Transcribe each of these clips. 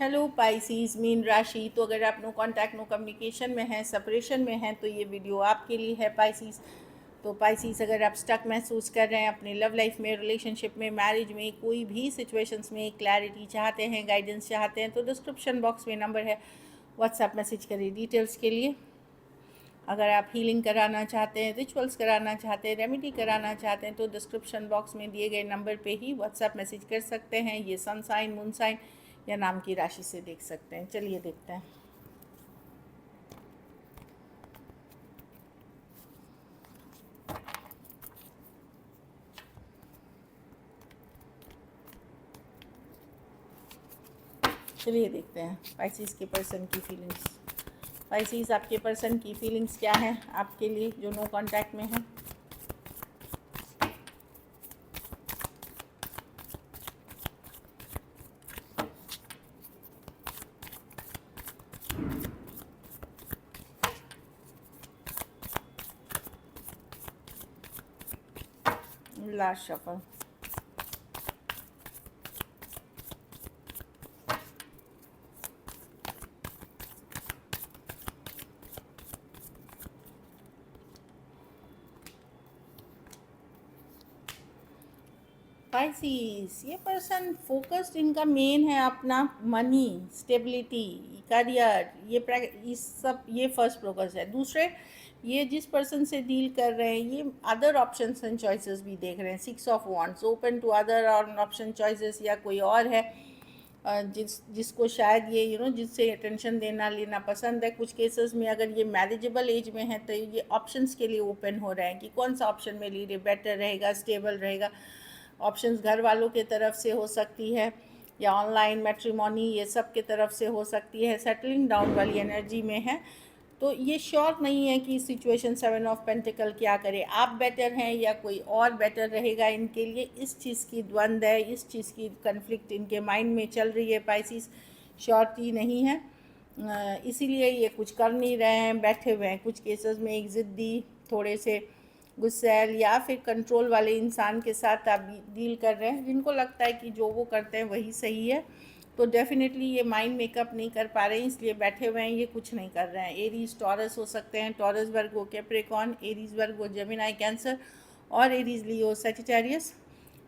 Hello Pisces mean राशि। तो अगर आप नो कांटेक्ट नो कम्युनिकेशन में हैं, सेपरेशन में हैं, तो ये वीडियो आपके लिए है पाइसीज। तो पाइसीज, अगर आप स्टक महसूस कर रहे हैं अपने लव लाइफ में, रिलेशनशिप में, मैरिज में, कोई भी सिचुएशंस में क्लैरिटी चाहते हैं, गाइडेंस चाहते हैं, तो डिस्क्रिप्शन बॉक्स में नंबर है, व्हाट्सएप मैसेज करिए डिटेल्स के लिए। अगर आप हीलिंग कराना चाहते हैं, रिचुअल्स कराना चाहते हैं, रेमेडी कराना चाहते हैं, तो डिस्क्रिप्शन बॉक्स में दिए गए नंबर पे ही व्हाट्सएप मैसेज कर सकते हैं। ये सन साइन, मून साइन या नाम की राशि से देख सकते हैं। चलिए देखते हैं। चलिए देखते हैं पाइसीज के पर्सन की फीलिंग्स। पाइसीज, आपके पर्सन की फीलिंग्स क्या हैं आपके लिए जो नो कांटेक्ट में है। Last shuffle. पाइसीज, ये पर्सन फोकस्ड, इनका मेन है अपना मनी, स्टेबिलिटी, करियर, ये सब, ये फर्स्ट फोकस है। दूसरे, ये जिस पर्सन से डील कर रहे हैं, ये अदर ऑप्शंस एंड चॉइसेस भी देख रहे हैं। 6 of wands, open to other option choices, या कोई और है जिसको शायद ये जिससे अटेंशन देना लेना पसंद है। कुछ केसेस में अगर ये मैरिजेबल एज में है तो ये ऑप्शंस के लिए ओपन हो रहे हैं कि कौन सा ऑप्शन मेरे लिए बेटर रहेगा, स्टेबल रहेगा। ऑप्शंस घर वालों के तरफ से हो सकती है या ऑनलाइन मैट्रिमोनी, ये सब के तरफ से हो सकती है। सेटलिंग डाउन वाली एनर्जी में है, तो ये श्योर नहीं है कि सिचुएशन 7 ऑफ पेंटिकल क्या करे। आप बेटर हैं या कोई और बेटर रहेगा इनके लिए, इस चीज़ की द्वंद्व है, इस चीज़ की कन्फ्लिक्ट इनके माइंड में चल रही है। पाइसिस, श्योरिटी नहीं है, इसीलिए ये कुछ कर नहीं रहे हैं, बैठे हुए हैं। कुछ केसेस में एक ज़िद्दी, थोड़े से गुस्सैल या फिर कंट्रोल वाले इंसान के साथ आप डील कर रहे हैं, जिनको लगता है कि जो वो करते हैं वही सही है। तो डेफिनेटली ये माइंड मेकअप नहीं कर पा रहे हैं, इसलिए बैठे हुए हैं, ये कुछ नहीं कर रहे हैं। एरीज टॉरस हो सकते हैं, टॉरस वर्गो कैप्रिकॉर्न, एरीज वर्गो जेमिनाई कैंसर, और एरीज लियो सजिटेरियस।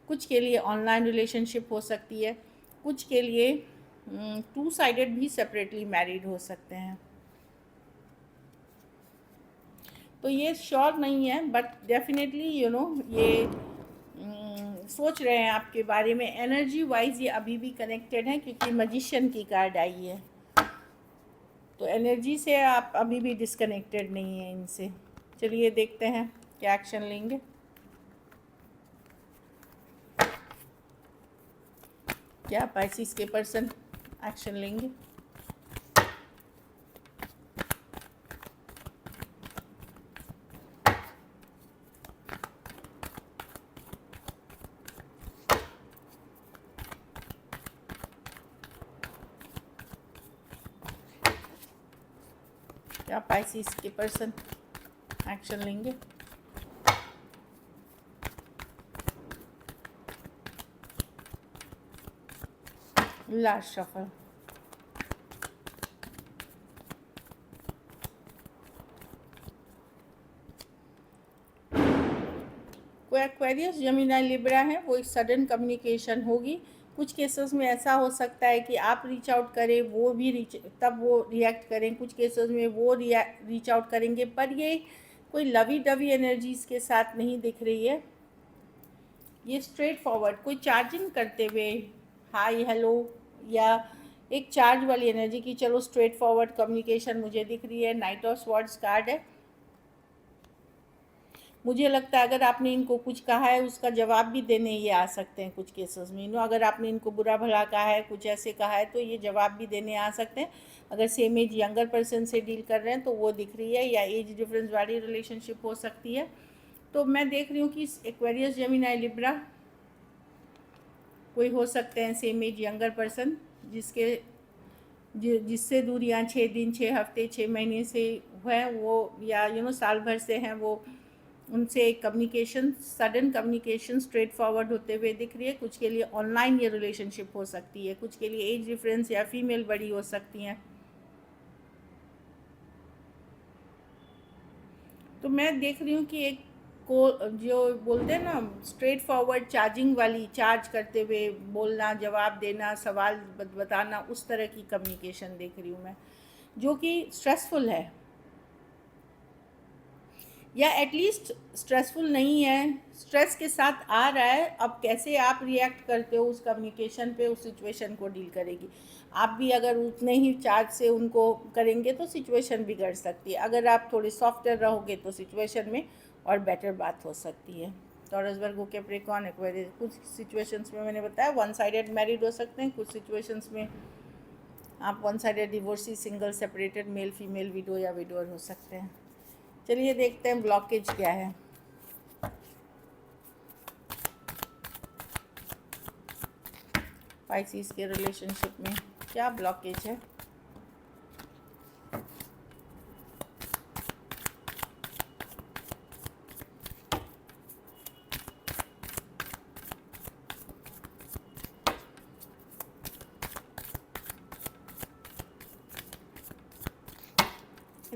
कुछ के लिए ऑनलाइन रिलेशनशिप हो सकती है, कुछ के लिए टू साइडेड भी सेपरेटली मैरिड हो सकते हैं। तो ये श्योर नहीं है, बट डेफिनेटली ये सोच रहे हैं आपके बारे में। एनर्जी वाइज ये अभी भी कनेक्टेड हैं, क्योंकि मैजिशियन की कार्ड आई है, तो एनर्जी से आप अभी भी डिस्कनेक्टेड नहीं हैं इनसे। चलिए देखते हैं क्या एक्शन लेंगे। क्या पाइसिस के पर्सन एक्शन लेंगे। क्या पाइसिस के पर्सन एक्शन लेंगे। Last shuffle. कोई एक्वेरियस, जेमिनी, लिब्रा है, वो एक सडन कम्युनिकेशन होगी। कुछ केसेस में ऐसा हो सकता है कि आप रीच आउट करें, वो भी तब वो रिएक्ट करें। कुछ केसेस में वो रीच आउट करेंगे, पर ये कोई लवी डवी एनर्जीज़ के साथ नहीं दिख रही है। ये स्ट्रेट फॉरवर्ड, कोई चार्जिंग करते हुए, हाय हेलो, या एक चार्ज वाली एनर्जी की, चलो स्ट्रेट फॉरवर्ड कम्युनिकेशन मुझे दिख रही है। नाइट ऑफ स्वॉर्ड्स कार्ड है। मुझे लगता है अगर आपने इनको कुछ कहा है, उसका जवाब भी देने ये आ सकते हैं कुछ केसेस में। अगर आपने इनको बुरा भला कहा है, कुछ ऐसे कहा है, तो ये जवाब भी देने आ सकते हैं। अगर सेम एज यंगर पर्सन से डील कर रहे हैं तो वो दिख रही है, या एज डिफरेंस वाली रिलेशनशिप हो सकती है। तो मैं देख रही हूँ कि एक्वेरियस, जेमिनी, लिब्रा कोई हो सकते हैं सेम एज यंगर पर्सन, जिससे दूरियाँ 6 दिन, 6 हफ्ते, 6 महीने से हैं वो, या साल भर से हैं वो। उनसे एक communication, sudden communication straight forward होते हुए दिख रही है। कुछ के लिए ऑनलाइन ये रिलेशनशिप हो सकती है, कुछ के लिए एज डिफरेंस या फीमेल बड़ी हो सकती हैं। तो मैं देख रही हूँ कि एक को जो बोलते हैं ना स्ट्रेट फॉरवर्ड चार्जिंग वाली, चार्ज करते हुए बोलना, जवाब देना, सवाल बताना, उस तरह की कम्युनिकेशन देख रही हूँ मैं, जो कि स्ट्रेसफुल है या एटलीस्ट स्ट्रेसफुल नहीं है, स्ट्रेस के साथ आ रहा है। अब कैसे आप रिएक्ट करते हो उस कम्युनिकेशन पे, उस सिचुएशन को डील करेगी। आप भी अगर उतने ही चार्ज से उनको करेंगे तो सिचुएशन बिगड़ सकती है। अगर आप थोड़े सॉफ्टर रहोगे तो सिचुएशन में और बेटर बात हो सकती है। टॉरस वर्गो कैप्रिकॉर्न एक्वेरियस, कुछ सिचुएशंस में मैंने बताया वन साइडेड मैरिड हो सकते हैं, कुछ सिचुएशंस में आप one sided divorcee, single, separated, male female, window या विडोअर हो सकते हैं। चलिए देखते हैं ब्लॉकेज क्या है। पाइसिस के रिलेशनशिप में क्या ब्लॉकेज है?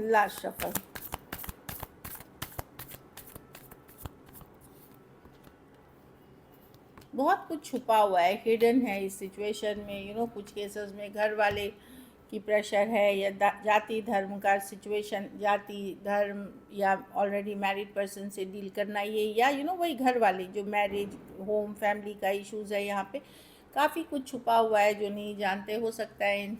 Last shuffle. बहुत कुछ छुपा हुआ है, हिडन है इस सिचुएशन में। कुछ केसेस में घर वाले की प्रेशर है, या जाति धर्म का सिचुएशन, जाति धर्म या ऑलरेडी मैरिड पर्सन से डील करना, ये या वही घर वाले जो मैरिज, होम, फैमिली का इश्यूज है। यहाँ पे काफ़ी कुछ छुपा हुआ है जो नहीं जानते, हो सकता है।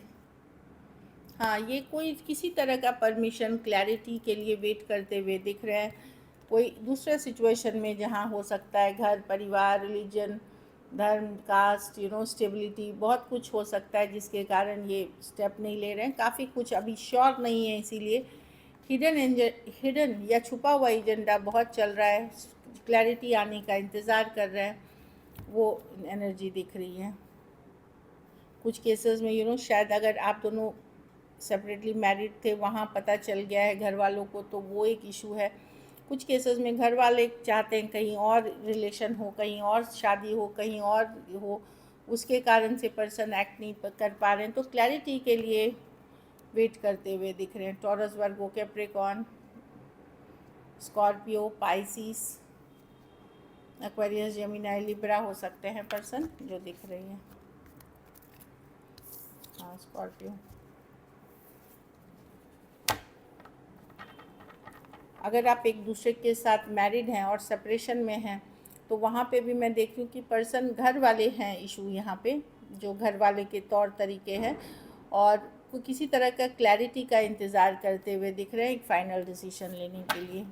हाँ, ये कोई किसी तरह का परमिशन, क्लैरिटी के लिए वेट करते हुए दिख रहे हैं। कोई दूसरे सिचुएशन में जहाँ हो सकता है घर परिवार, रिलीजन, धर्म, कास्ट, स्टेबिलिटी, बहुत कुछ हो सकता है जिसके कारण ये स्टेप नहीं ले रहे हैं। काफ़ी कुछ अभी श्योर नहीं है, इसीलिए हिडन या छुपा हुआ एजेंडा बहुत चल रहा है, क्लैरिटी आने का इंतज़ार कर रहे हैं, वो एनर्जी दिख रही है। कुछ केसेस में शायद अगर आप दोनों सेपरेटली मैरिड थे, वहाँ पता चल गया है घर वालों को, तो वो एक इशू है। कुछ केसेस में घर वाले चाहते हैं कहीं और रिलेशन हो, कहीं और शादी हो, कहीं और हो, उसके कारण से पर्सन एक्ट नहीं कर पा रहे हैं, तो क्लैरिटी के लिए वेट करते हुए दिख रहे हैं। Taurus, Virgo, Capricorn, Scorpio, Pisces, Aquarius, Gemini, Libra हो सकते हैं पर्सन जो दिख रही हैं। हाँ, स्कॉर्पियो। अगर आप एक दूसरे के साथ मैरिड हैं और सेपरेशन में हैं, तो वहाँ पे भी मैं देख रही हूँ कि पर्सन, घर वाले हैं इशू यहाँ पे, जो घर वाले के तौर तरीके हैं, और कोई किसी तरह का क्लैरिटी का इंतज़ार करते हुए दिख रहे हैं, एक फ़ाइनल डिसीजन लेने के लिए।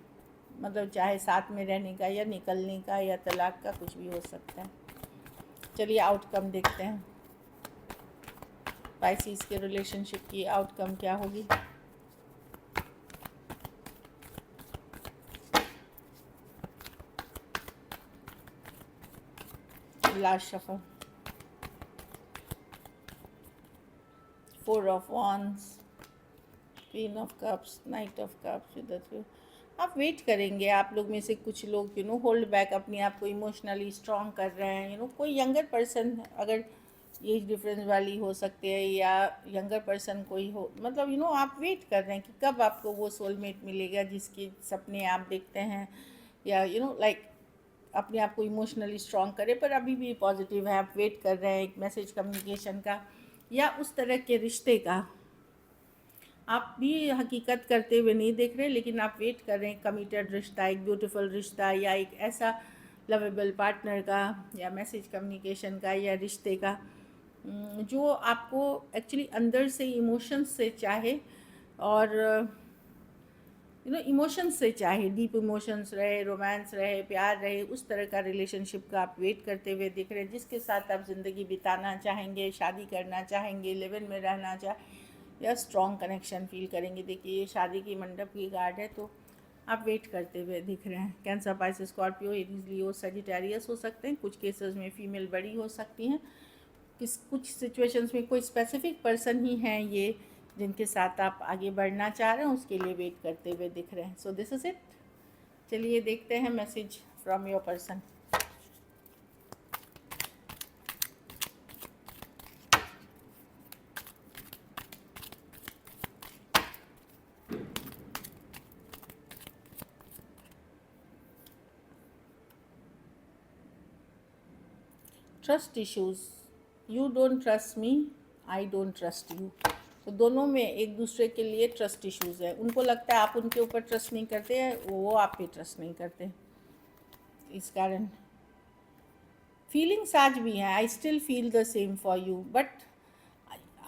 मतलब चाहे साथ में रहने का या निकलने का या तलाक का, कुछ भी हो सकता है। चलिए आउटकम देखते हैं, पाइसिस के रिलेशनशिप की आउटकम क्या होगी। Last shuffle, 4 of wands, queen of cups, night of cups with the three. आप वेट करेंगे, आप लोग में से कुछ लोग होल्ड बैक, अपने आप को इमोशनली स्ट्रॉन्ग कर रहे हैं। कोई यंगर पर्सन, अगर एज डिफरेंस वाली हो सकते हैं, या यंगर पर्सन कोई हो, मतलब आप वेट कर रहे हैं कि कब आपको वो सोलमेट मिलेगा जिसके सपने आप देखते हैं, या लाइक अपने आप को इमोशनली स्ट्रॉन्ग करे, पर अभी भी पॉजिटिव है। आप वेट कर रहे हैं एक मैसेज कम्युनिकेशन का, या उस तरह के रिश्ते का। आप भी हकीकत करते हुए नहीं देख रहे, लेकिन आप वेट कर रहे हैं कमिटेड रिश्ता, एक ब्यूटीफुल रिश्ता, या एक ऐसा लवेबल पार्टनर का, या मैसेज कम्युनिकेशन का, या रिश्ते का जो आपको एक्चुअली अंदर से इमोशंस से चाहे, और इमोशंस से चाहे, डीप इमोशंस रहे, रोमांस रहे, प्यार रहे, उस तरह का रिलेशनशिप का आप वेट करते हुए दिख रहे हैं, जिसके साथ आप ज़िंदगी बिताना चाहेंगे, शादी करना चाहेंगे, लिव इन में रहना या स्ट्रॉन्ग कनेक्शन फील करेंगे। देखिए ये शादी की मंडप की कार्ड है, तो आप वेट करते हुए दिख रहे हैं। कैंसर, पाइसिस, स्कॉर्पियो, एरीज, लियो, सजिटेरियस हो सकते हैं। कुछ केसेस में फीमेल बड़ी हो सकती हैं। कुछ सिचुएशंस में कोई स्पेसिफिक पर्सन ही हैं ये जिनके साथ आप आगे बढ़ना चाह रहे हैं, उसके लिए वेट करते हुए दिख रहे हैं। So this is it. चलिए देखते हैं message from your person. Trust issues, you don't trust me, I don't trust you. तो दोनों में एक दूसरे के लिए ट्रस्ट इश्यूज है। उनको लगता है आप उनके ऊपर ट्रस्ट नहीं करते हैं, वो आप पे ट्रस्ट नहीं करते। इस कारण फीलिंग्स आज भी हैं, I still feel the same for you, but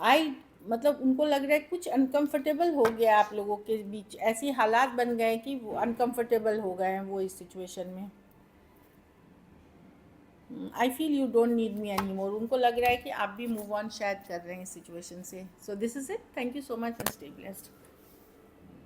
I मतलब उनको लग रहा है कुछ अनकंफर्टेबल हो गया आप लोगों के बीच, ऐसी हालात बन गए कि वो अनकंफर्टेबल हो गए हैं वो इस सिचुएशन में। I feel you don't need me any more, उनको लग रहा है कि आप भी मूव ऑन शायद कर रहे हैं इस सिचुएशन से। So this is it, thank you so much and stay blessed.